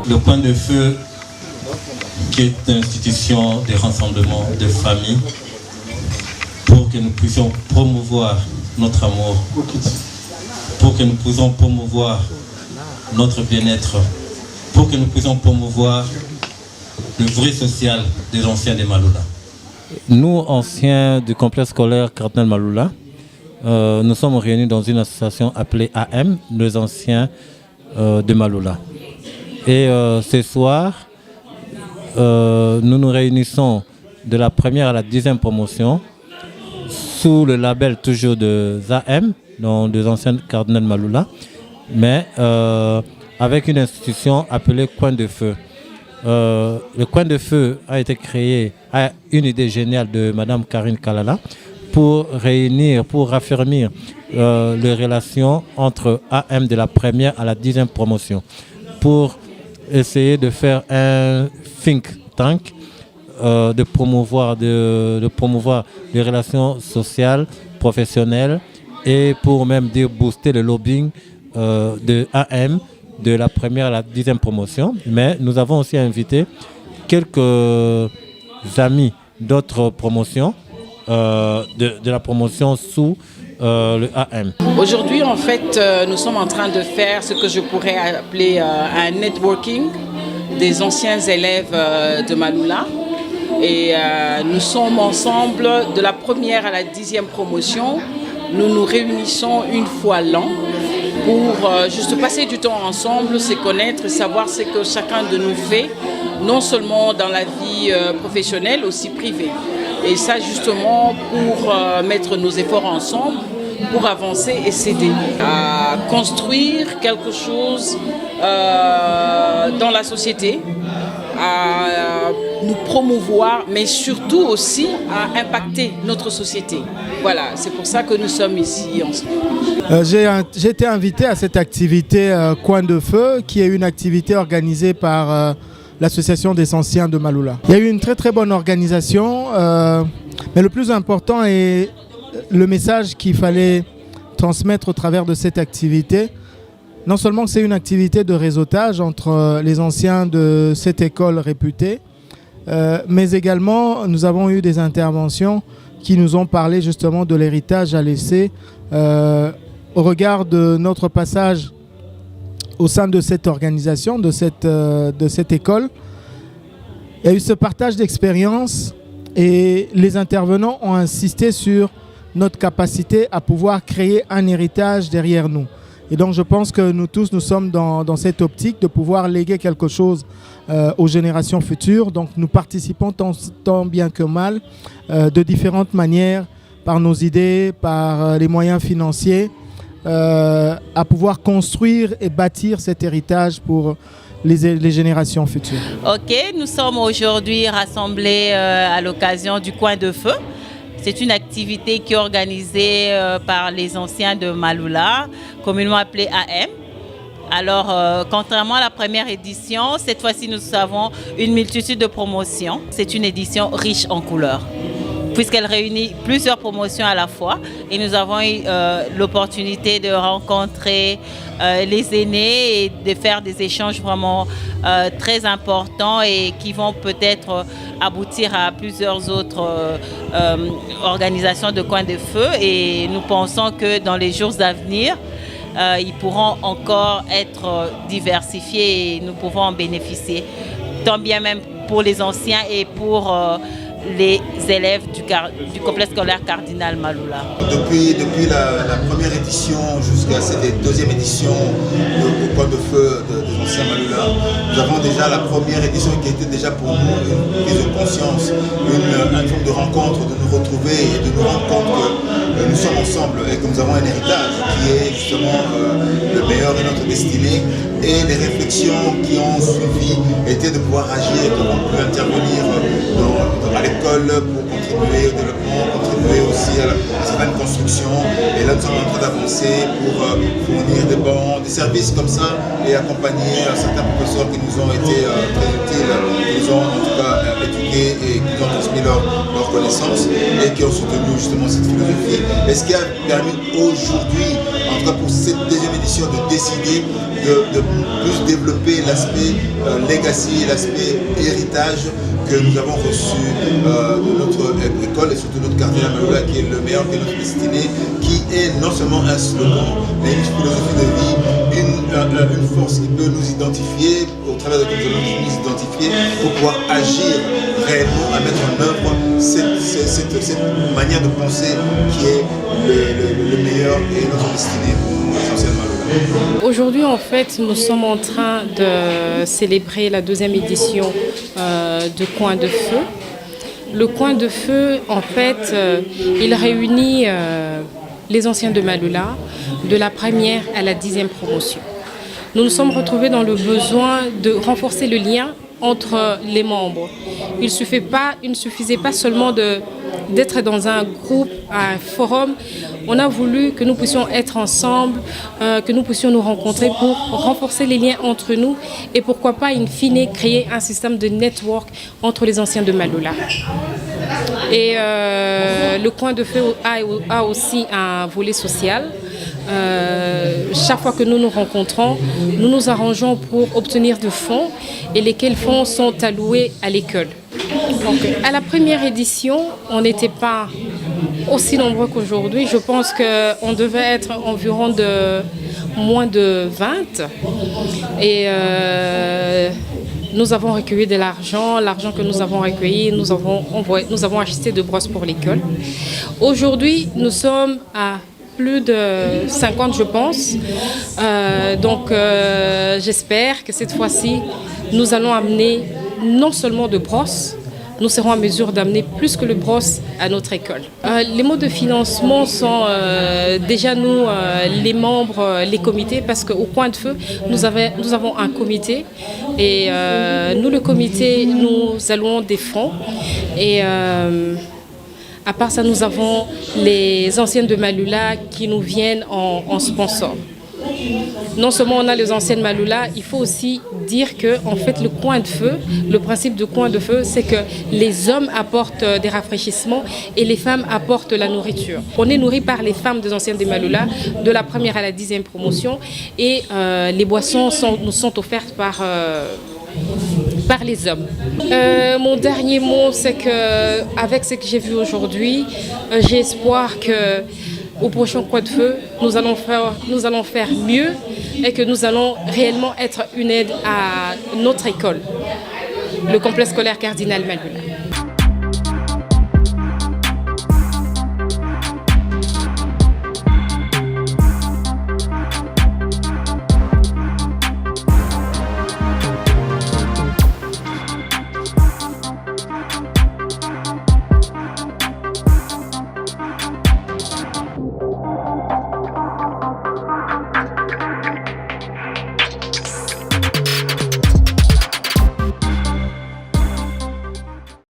Le Coin de Feu, qui est une institution de rassemblement de familles, pour que nous puissions promouvoir notre amour, pour que nous puissions promouvoir notre bien-être, pour que nous puissions promouvoir le vrai social des anciens de Maloula. Nous, anciens du complexe scolaire Cardinal Maloula, nous sommes réunis dans une association appelée AM, les anciens de Maloula. Et ce soir, nous nous réunissons de la première à la 10e promotion sous le label toujours de ZAM, donc des anciens Cardinal Maloula, mais avec une institution appelée Coin de Feu. Le Coin de Feu a été créé à une idée géniale de Madame Karine Kalala pour réunir, pour raffermir les relations entre AM de la première à la 10e promotion, pour essayer de faire un think tank, de promouvoir les relations sociales, professionnelles, et pour même dire booster le lobbying de AM de la première à la 10e promotion. Mais nous avons aussi invité quelques amis d'autres promotions, de la promotion sous le AM. Aujourd'hui, en fait, nous sommes en train de faire ce que je pourrais appeler un networking des anciens élèves de Maloula. Et nous sommes ensemble de la première à la 10e promotion. Nous nous réunissons une fois l'an pour juste passer du temps ensemble, se connaître, savoir ce que chacun de nous fait, non seulement dans la vie professionnelle, aussi privée. Et ça justement pour mettre nos efforts ensemble, pour avancer et s'aider à construire quelque chose dans la société, à nous promouvoir, mais surtout aussi à impacter notre société. Voilà, c'est pour ça que nous sommes ici ensemble. J'ai été invité à cette activité Coin de Feu, qui est une activité organisée par l'association des anciens de Maloula. Il y a eu une très très bonne organisation, mais le plus important est le message qu'il fallait transmettre au travers de cette activité. Non seulement que c'est une activité de réseautage entre les anciens de cette école réputée, mais également nous avons eu des interventions qui nous ont parlé justement de l'héritage à laisser au regard de notre passage au sein de cette organisation, de cette école. Il y a eu ce partage d'expérience et les intervenants ont insisté sur notre capacité à pouvoir créer un héritage derrière nous. Et donc je pense que nous tous, nous sommes dans cette optique de pouvoir léguer quelque chose aux générations futures. Donc nous participons tant bien que mal, de différentes manières, par nos idées, par les moyens financiers, à pouvoir construire et bâtir cet héritage pour les générations futures. Ok, nous sommes aujourd'hui rassemblés à l'occasion du Coin de Feu. C'est une activité qui est organisée par les anciens de Maloula, communément appelée AM. Alors, contrairement à la première édition, cette fois-ci, nous avons une multitude de promotions. C'est une édition riche en couleurs, puisqu'elle réunit plusieurs promotions à la fois. Et nous avons eu l'opportunité de rencontrer les aînés et de faire des échanges vraiment très importants et qui vont peut-être aboutir à plusieurs autres organisations de Coin de Feu. Et nous pensons que dans les jours à venir, ils pourront encore être diversifiés et nous pouvons en bénéficier, tant bien même pour les anciens et pour les élèves du complexe scolaire Cardinal Maloula. Depuis la première édition jusqu'à cette deuxième édition au Coin de Feu des anciens Maloula, nous avons déjà la première édition qui était déjà pour nous une prise de conscience, une forme de rencontre, de nous retrouver et de nous rendre compte que nous sommes ensemble et que nous avons un héritage qui est justement le meilleur de notre destinée. Et les réflexions qui ont suivi étaient de pouvoir agir, comment on peut intervenir à l'école pour contribuer au développement, contribuer aussi à certaines construction. Et là, nous sommes en train d'avancer pour fournir des bancs, des services comme ça et accompagner certains professeurs qui nous ont été très utiles, qui nous ont en tout cas éduqués et qui nous ont transmis leurs connaissances et qui ont soutenu justement cette philosophie. Et ce qui a permis aujourd'hui, en tout cas pour cette deuxième édition, de décider de plus développer l'aspect legacy, l'aspect héritage que nous avons reçu de notre école et surtout notre quartier à Maloula, qui est le meilleur, qui est notre destinée, qui est non seulement un slogan, mais une philosophie de vie, une force qui peut nous identifier, au travers de laquelle nous allons nous identifier pour pouvoir agir réellement, à mettre en œuvre cette manière de penser qui est le meilleur et notre destinée essentiellement. Aujourd'hui, en fait, nous sommes en train de célébrer la deuxième édition de Coin de Feu. Le Coin de Feu, en fait, il réunit les anciens de Maloula de la première à la 10e promotion. Nous nous sommes retrouvés dans le besoin de renforcer le lien entre les membres. Il ne suffisait pas seulement d'être dans un groupe, un forum. On a voulu que nous puissions être ensemble, que nous puissions nous rencontrer pour renforcer les liens entre nous et pourquoi pas, in fine, créer un système de network entre les anciens de Maloula. Et le Coin de Feu a aussi un volet social. Chaque fois que nous nous rencontrons, nous nous arrangeons pour obtenir des fonds et lesquels fonds sont alloués à l'école. À la première édition, on n'était pas aussi nombreux qu'aujourd'hui. Je pense qu'on devait être environ de moins de 20. Et nous avons recueilli de l'argent. L'argent que nous avons recueilli, nous avons acheté de brosses pour l'école. Aujourd'hui, nous sommes à plus de 50, je pense. Donc, j'espère que cette fois-ci, nous allons amener non seulement de brosses, nous serons en mesure d'amener plus que le brosse à notre école. Les modes de financement sont déjà nous, les membres, les comités, parce qu'au Coin de Feu, nous avons un comité. Et nous, le comité, nous allouons des fonds. Et à part ça, nous avons les anciennes de Maloula qui nous viennent en sponsor. Non seulement on a les anciennes Maloula, il faut aussi dire que en fait le Coin de Feu, le principe de Coin de Feu, c'est que les hommes apportent des rafraîchissements et les femmes apportent la nourriture. On est nourri par les femmes des anciennes de Maloula, de la première à la 10e promotion, et les boissons nous sont offertes par les hommes. Mon dernier mot, c'est qu'avec ce que j'ai vu aujourd'hui, j'ai espoir qu'au prochain Coin de Feu, nous allons faire mieux et que nous allons réellement être une aide à notre école, le complexe scolaire Cardinal Maloula.